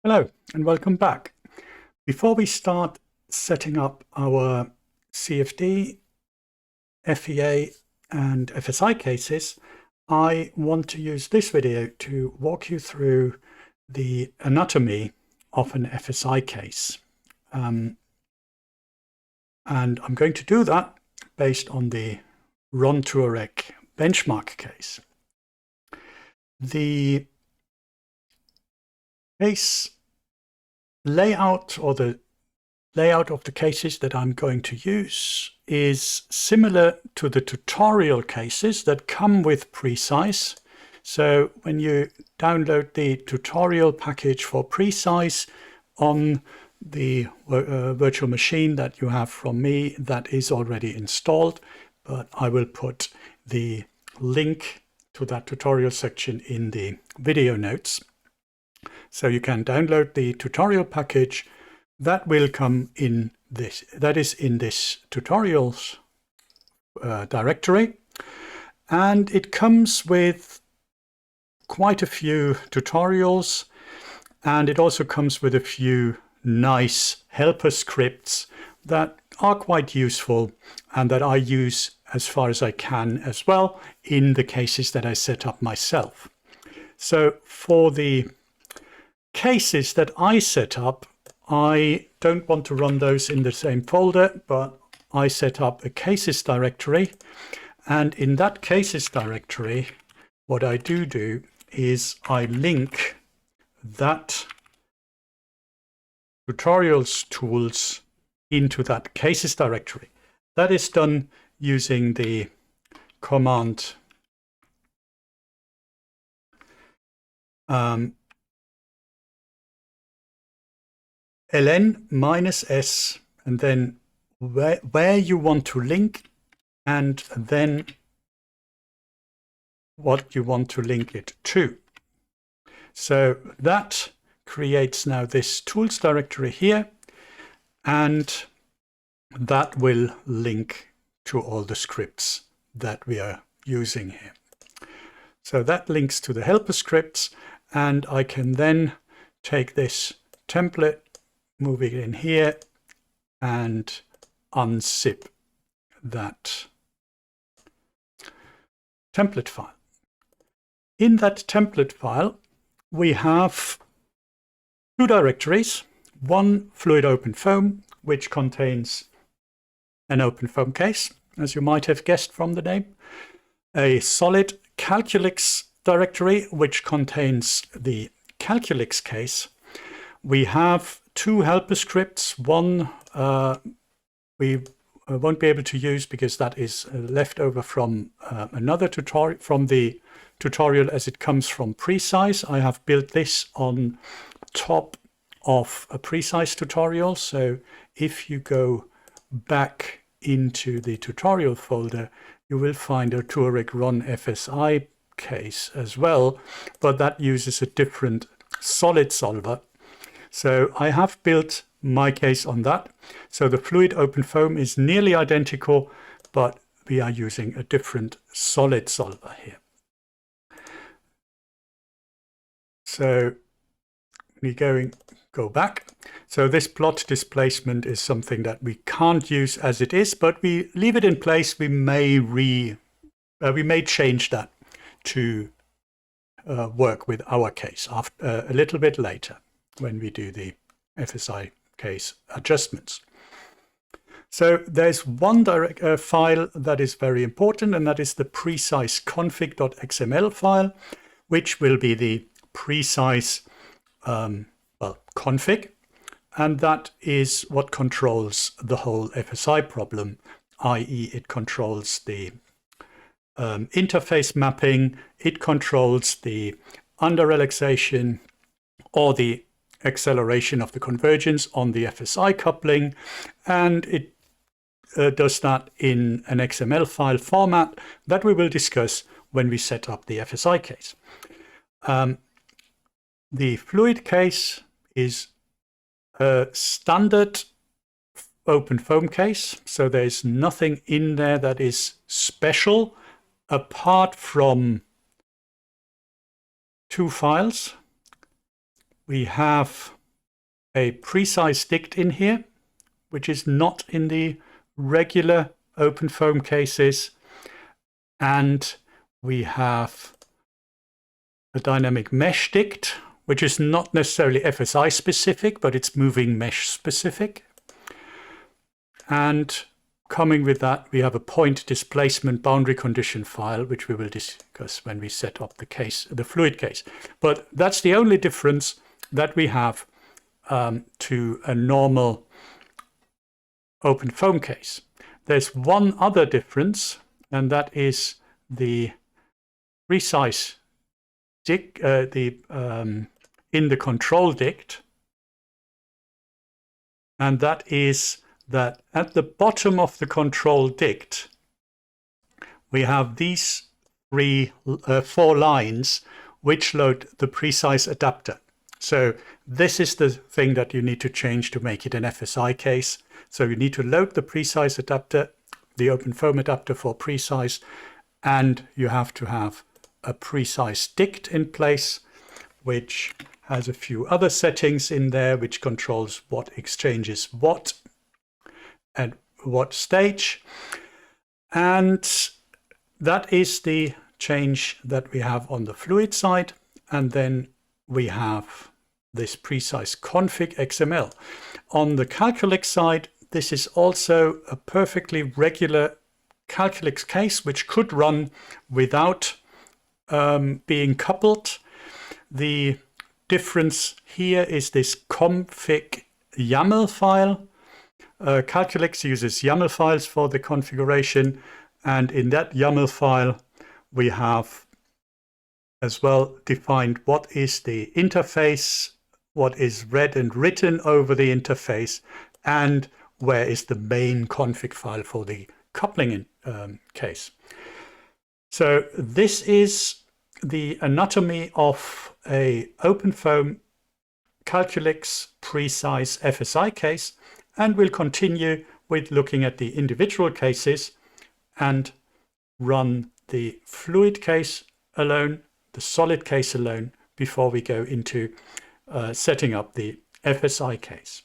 Hello and welcome back. Before we start setting up our CFD, FEA and FSI cases, I want to use this video to walk you through the anatomy of an FSI case. And I'm going to do that based on the Ron Tuareg benchmark case. The case layout, or the layout of the cases that I'm going to use, is similar to the tutorial cases that come with Precise. So when you download the tutorial package for Precise on the virtual machine that you have from me, that is already installed, but I will put the link to that tutorial section in the video notes. So you can download the tutorial package that will come in this, that is in this tutorials directory. And it comes with quite a few tutorials, and it also comes with a few nice helper scripts that are quite useful and that I use as far as I can as well in the cases that I set up myself. So for the cases that I set up, I don't want to run those in the same folder, but I set up a cases directory. And in that cases directory, what I do is I link that tutorials tools into that cases directory. That is done using the command ln-s, and then where you want to link, and then what you want to link it to. So that creates now this tools directory here, and that will link to all the scripts that we are using here. So that links to the helper scripts, and I can then take this template, move it in here, and unzip that template file. In that template file, we have two directories. One, fluid open foam, which contains an open foam case, as you might have guessed from the name. A solid Calculix directory, which contains the Calculix case. We have two helper scripts. One we won't be able to use because that is left over from another tutorial, from the tutorial as it comes from Precise. I have built this on top of a Precise tutorial. So if you go back into the tutorial folder, you will find a Tuareg Ron FSI case as well, but that uses a different solid solver. So I have built my case on that. So the fluid open foam is nearly identical, but we are using a different solid solver here. So we go back. So this plot displacement is something that we can't use as it is, but we leave it in place. We may change that to work with our case after a little bit later, when we do the FSI case adjustments. So there's one file that is very important, and that is the precise config.xml file, which will be the precise config, and that is what controls the whole FSI problem, i.e. it controls the interface mapping, it controls the under relaxation or the acceleration of the convergence on the FSI coupling, and it does that in an XML file format that we will discuss when we set up the FSI case. The fluid case is a standard open foam case, so there's nothing in there that is special apart from two files. we have a precise dict in here, which is not in the regular open foam cases. And we have a dynamic mesh dict, which is not necessarily FSI specific, but it's moving mesh specific. And coming with that, we have a point displacement boundary condition file, which we will discuss when we set up the case, the fluid case. But that's the only difference that we have to a normal open foam case. There's one other difference, and that is the precise dict, in the control dict, and that is that at the bottom of the control dict, we have these four lines which load the precise adapter. So this is the thing that you need to change to make it an FSI case. So you need to load the precise adapter, the open foam adapter for precise, and you have to have a precise dict in place, which has a few other settings in there, which controls what exchanges what at what stage. And that is the change that we have on the fluid side. And then we have this precise config XML. On the Calculix side, this is also a perfectly regular Calculix case, which could run without being coupled. The difference here is this config YAML file. Calculix uses YAML files for the configuration, and in that YAML file we have as well defined what is the interface, what is read and written over the interface, and where is the main config file for the coupling case. So this is the anatomy of a open foam Calculix precise FSI case, and we'll continue with looking at the individual cases and run the fluid case alone, the solid case alone, before we go into setting up the FSI case.